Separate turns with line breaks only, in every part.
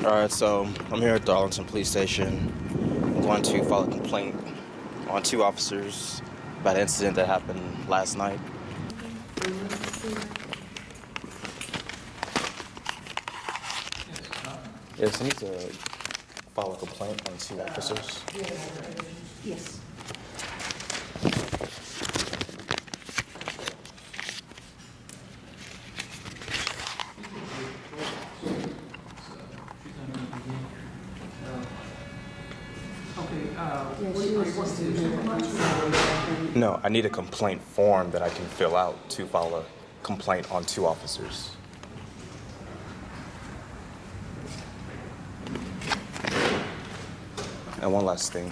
Alright, so I'm here at the Arlington Police Station. I'm going to file a complaint on 2 officers about an incident that happened last night. Yes, I need to file a complaint on 2 officers.
Yes.
No, I need a complaint form that I can fill out to file a complaint on 2 officers. And one last thing,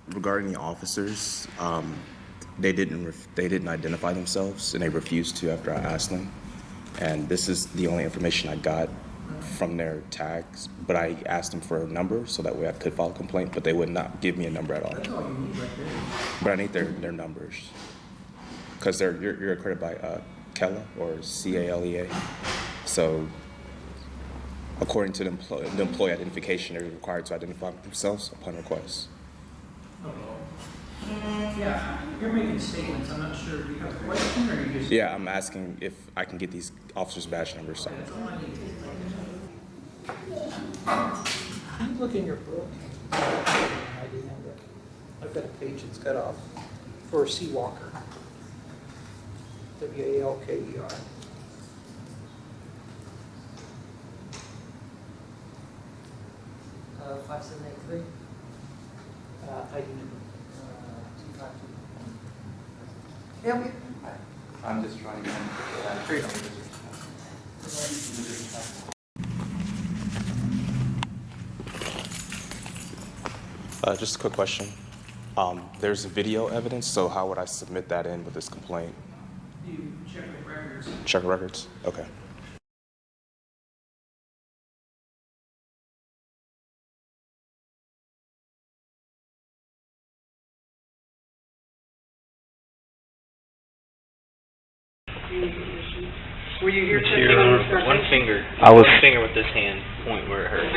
regarding the officers, they didn't identify themselves, and they refused to after I asked them. And this is the only information I got from their tags. But I asked them for a number so that way I could file a complaint, but they would not give me a number at all.
That's all you need right there.
But I need their numbers, because you're accredited by CALEA or CALEA. So according to the employee identification, they're required to identify themselves upon request.
Yeah, you're making statements. I'm not sure. Do you have a question or you just...
Yeah, I'm asking if I can get these officers' badge numbers. So.
That's all I need.
Can you look in your book? I've got a page that's cut off for C. Walker. W-A-L-K-E-R.
$5783.
I do.
Help you?
I'm just trying to
Just a quick question. There's video evidence, so how would I submit that in with this complaint?
You check the records.
Check records? Okay.
Were you here
One finger.
I was-
One finger with this hand. Point where it hurts.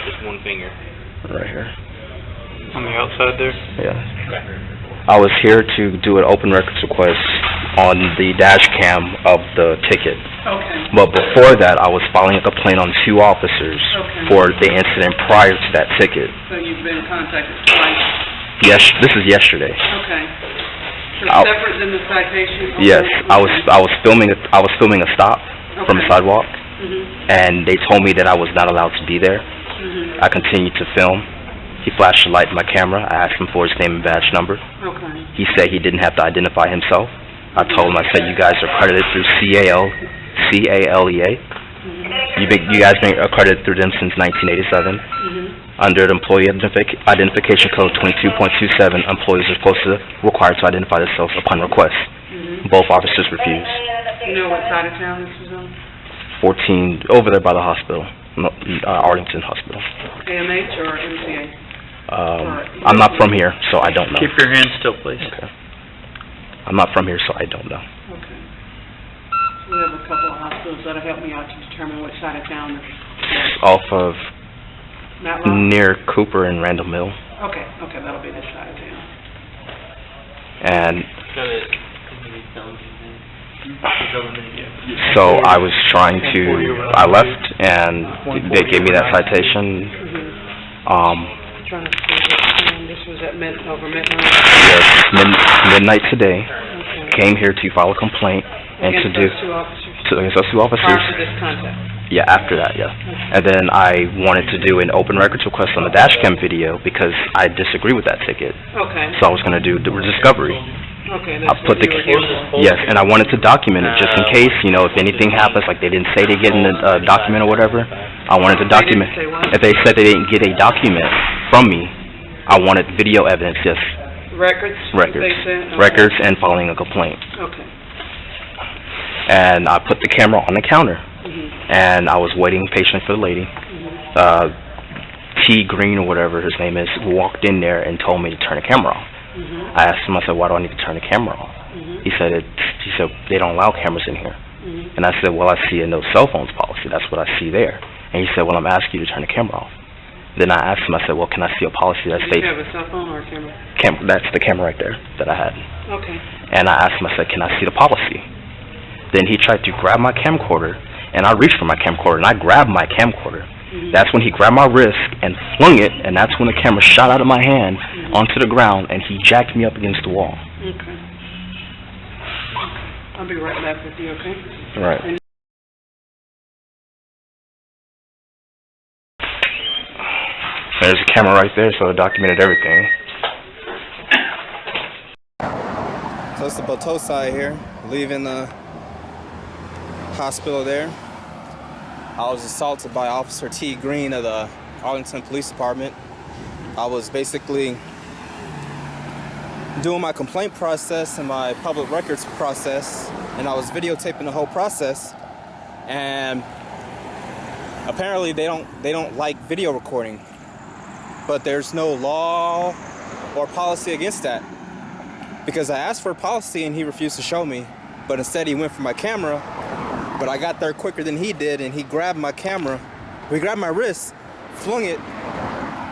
Just one finger.
Right here.
On the outside there?
Yeah. I was here to do an open records request on the dash cam of the ticket.
Okay.
But before that, I was filing a complaint on 2 officers
Okay.
for the incident prior to that ticket.
So you've been contacted twice.
Yes, this is yesterday.
Okay. So
I'll-
separate than the citation?
Yes,
Okay.
I was filming a stop from the
Okay.
sidewalk,
Mhm.
and they told me that I was not allowed to be there.
Mhm.
I continued to film. He flashed a light in my camera. I asked him for his name and badge number.
Okay.
He said he didn't have to identify himself. I told him, I said, you guys are accredited through CALEA. You guys been accredited through them since 1987.
Mhm.
Under the Employee Identification Code 22.27, employees are required to identify themselves upon request.
Mhm.
Both officers refused.
You know what side of town this is on?
14, over there by the hospital, Arlington Hospital.
AMH or MCA?
I'm not from here, so I don't know.
Keep your hands still, please.
Okay. I'm not from here, so I don't know.
Okay. We have a couple of hospitals that'll help me out to determine which side of town this is.
Off of
Matlock?
near Cooper and Randall Mill.
Okay, that'll be this side of town.
And so I was trying to, I left and they gave me that citation.
Trying to see what time this was at over midnight.
Yes, midnight today.
Okay.
Came here to file a complaint and to
Against
do,
those 2 officers?
against those 2 officers.
Prior to this contact?
Yeah, after that, yeah. And then I wanted to do an open records request on the dashcam video because I disagree with that ticket.
Okay.
So I was going to do the discovery.
Okay,
I
that's
put
what
the
you were here for.
yes, and I wanted to document it just in case, if anything happens, like they didn't say they get in a document or whatever. I wanted to document.
They didn't say what?
If they said they didn't get a document from me, I wanted video evidence, yes,
Records?
records,
They said? Okay.
records, and filing a complaint.
Okay.
And I put the camera on the counter,
Mhm.
and I was waiting patiently for the lady.
Mhm.
T. Green or whatever his name is walked in there and told me to turn the camera off.
Mhm.
I asked him, I said, why do I need to turn the camera off?
Mhm.
He said they don't allow cameras in here.
Mhm.
And I said, well, I see a no cell phones policy. That's what I see there. And he said, well, I'm asking you to turn the camera off. Then I asked him, I said, well, can I see a policy that
Do
states...
you have a cell phone or a camera?
That's the camera right there that I had.
Okay.
And I asked him, I said, can I see the policy? Then he tried to grab my camcorder, and I reached for my camcorder, and I grabbed my camcorder. That's when he grabbed my wrist and flung it, and that's when the camera shot out of my hand onto the ground, and he jacked me up against the wall.
Okay. I'll be right back with you, okay?
Right. There's a camera right there, so it documented everything.
So it's the Botosi here, leaving the hospital there. I was assaulted by Officer T. Green of the Arlington Police Department. I was basically doing my complaint process and my public records process, and I was videotaping the whole process. And apparently they don't like video recording, but there's no law or policy against that. Because I asked for a policy and he refused to show me, but instead he went for my camera. But I got there quicker than he did, and he grabbed my camera. He grabbed my wrist, flung it,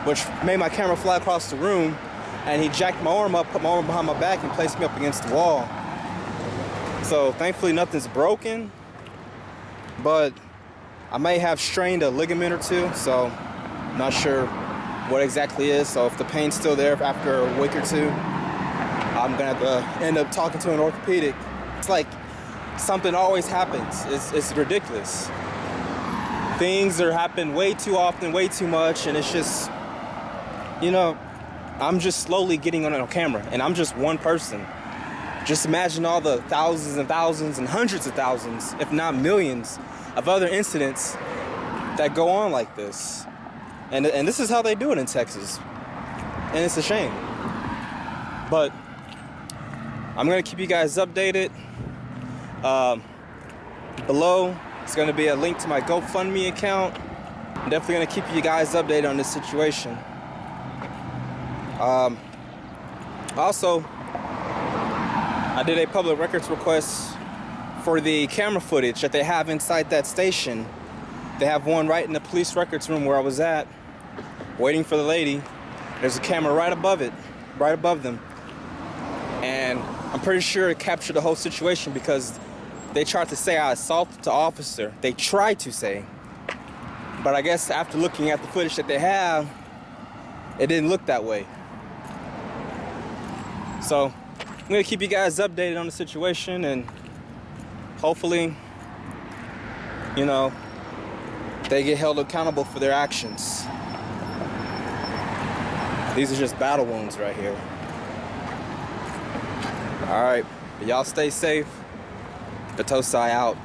which made my camera fly across the room, and he jacked my arm up, put my arm behind my back, and placed me up against the wall. So thankfully nothing's broken, but I may have strained a ligament or two, so not sure what exactly is. So if the pain's still there after a week or two, I'm gonna have to end up talking to an orthopedic. It's like something always happens. It's ridiculous. Things are happening way too often, way too much, and it's just, you know, I'm just slowly getting on camera, and I'm just one person. Just imagine all the thousands and thousands and hundreds of thousands, if not millions, of other incidents that go on like this. And this is how they do it in Texas. And it's a shame. But I'm gonna keep you guys updated. Below is gonna be a link to my GoFundMe account. I'm definitely gonna keep you guys updated on this situation. Also, I did a public records request for the camera footage that they have inside that station. They have one right in the police records room where I was at, waiting for the lady. There's a camera right above it, right above them. And I'm pretty sure it captured the whole situation because they tried to say I assaulted the officer. They tried to say. But I guess after looking at the footage that they have, it didn't look that way. So I'm gonna keep you guys updated on the situation, and hopefully, you know, they get held accountable for their actions. These are just battle wounds right here. All right, y'all stay safe. Botosi out.